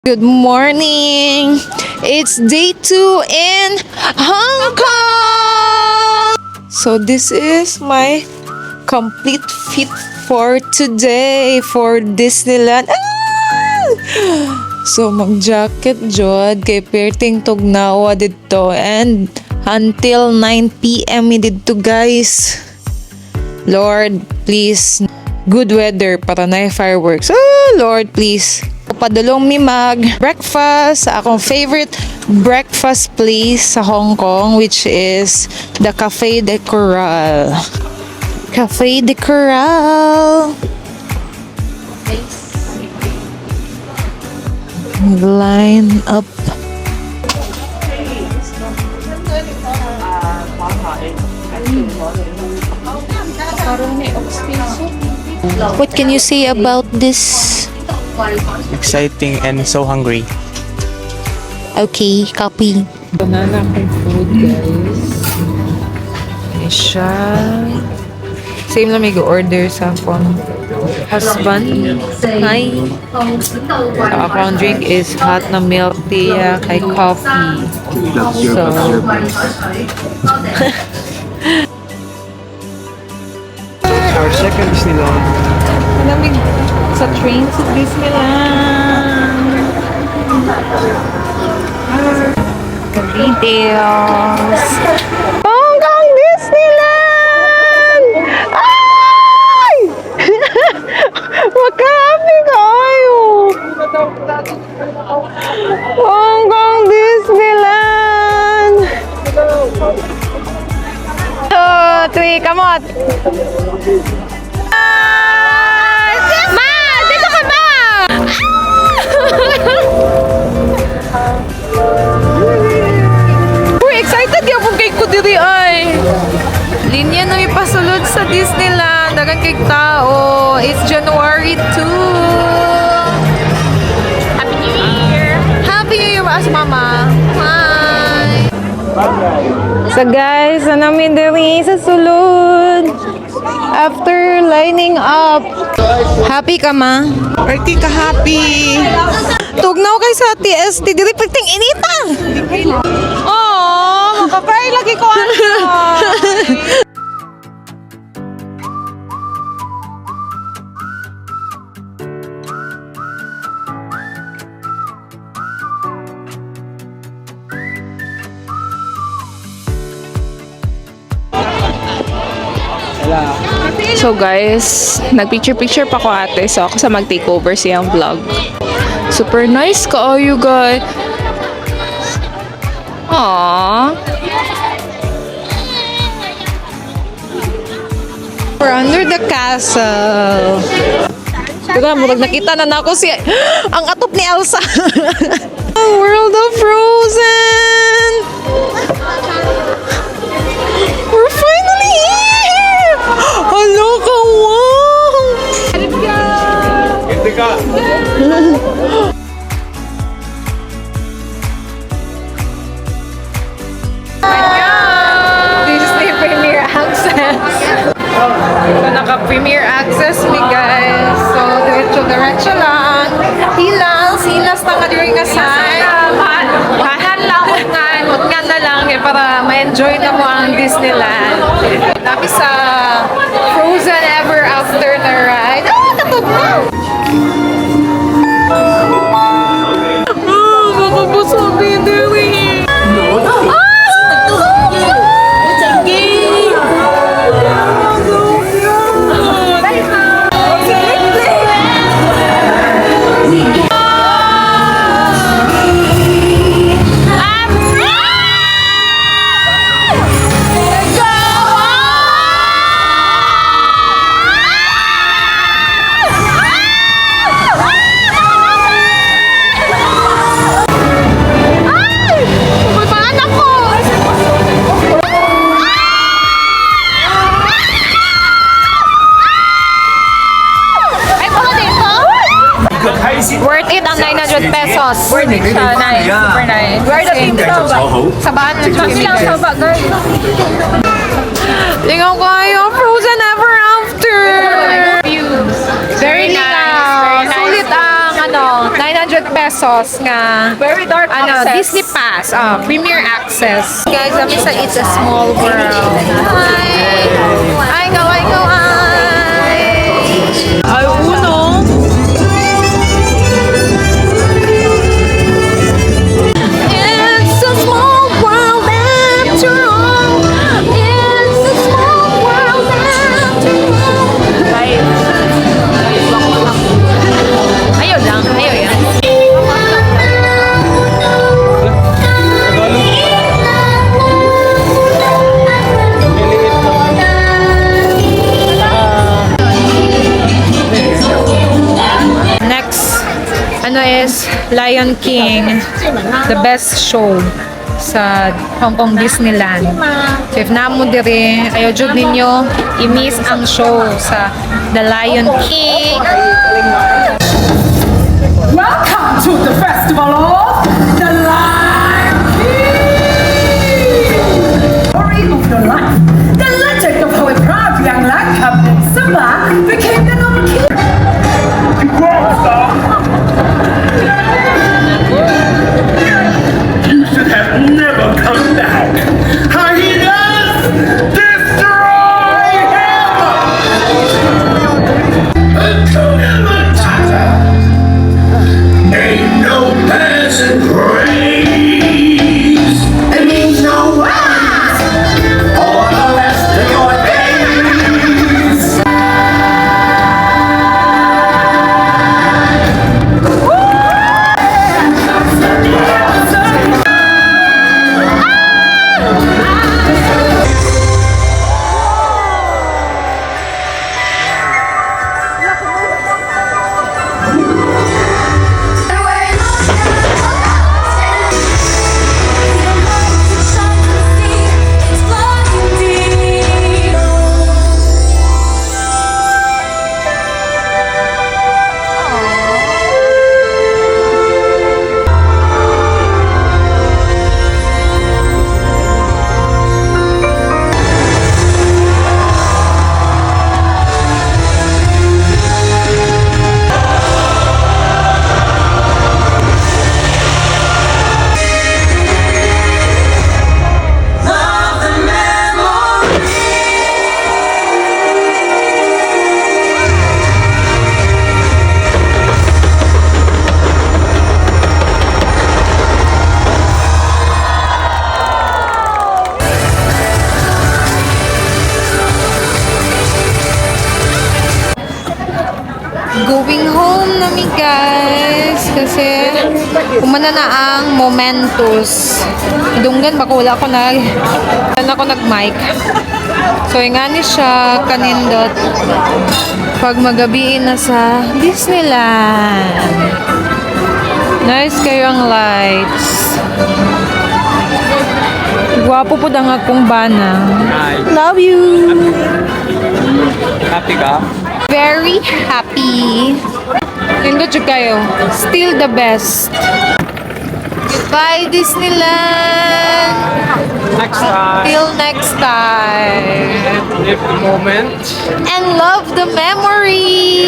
Good morning! It's day 2 in Hong Kong! So this is my complete fit for today for Disneyland. So mag-jacket jod kay perting tugnawa dito and until 9 p.m. dito guys. Lord, please good weather para na fireworks. Lord, please. Padulong mi mag-breakfast sa akong favorite breakfast place sa Hong Kong, which is the Cafe de Coral. Cafe de Coral. Line up. What can you say about this? Exciting and so hungry. Okay, copy. Banana kong food, guys. Siya. Same na may go-order sa akong husband. Hi. So, akong drink is hot na milk tea kay coffee. So, Our second Disneyland. malamig sa train sa Disneyland. Details. Hong Kong Disneyland! Ay! Makahappy kayo! Hong Kong Disneyland! 2, 3, kamot! Ma! Dito ka ba? Uy, excited ka po kay Kudiri ay. Linya na may pasulod sa Disneyland. Dagang kay tao. It's January 2. Happy New Year. Happy New Year ba si Mama? Hi. So guys, namin diri sa sulod. After lining up. Happy ka, ma? Party ka happy! Tugnaw kay sa TST. Dili pagting inita. Oh, makakay lagi ko ano. So guys, nagpicture-picture pa ko ate. So ako sa mag-takeover siyang vlog. Super nice ka you guys. Aww. We're under the castle. Teka, murag nakita na ako si ang atop ni Elsa. World of Frozen. We're finally here. Hello, ka, wow. Ito ka! Disney Premier Access. So, naka-Premier Access mi guys. So, diretso lang. Hilas na ka during a sign. Bahan lang, nga na lang para ma-enjoy na mo ang Disneyland. Nabi sa Frozen Ever After na ride. Tatog na! Makabusog din dili. Worth it ang 900 pesos. Worth it siya. Nice. Super nice. Where the team sa bahan na siya. Kasi lang sa bagay. Lingaw kayo. Frozen Ever After. Very nice. Sulit ang 900 300 pesos nga Very dark access. Disney Pass, Premier Access. Guys, kami sa It's a Small World. Hi! Hi, go, hi, go, hi! Ay, uno! It's a small world after all. It's a small world after all. Ayaw lang, ayaw yan. Next, is Lion King, the best show sa Hong Kong Disneyland. So if namo dire, ayaw jud ninyo i-miss ang show sa The Lion King. Welcome to the festival of the Lion King! Story of your life. The legend of how a proud young lion cub named Simba became the noble king. You should have never come back. Hyenas, destroy him! Hakuna Matata. Ain't no passing craze. It means no rise for the rest of your days. Going home nami guys kasi umana na ang Momentus. Idunggan baka wala ako nag-mic. So ingani siya kanindot pag magabi na sa Disneyland. Nice kayo ang lights. Gwapo po ang akong bana. Love you. Happy ka? Very happy. Nindot jud kayo. Still the best. Goodbye, Disneyland. Next time. Till next time. Live the moment. And love the memory.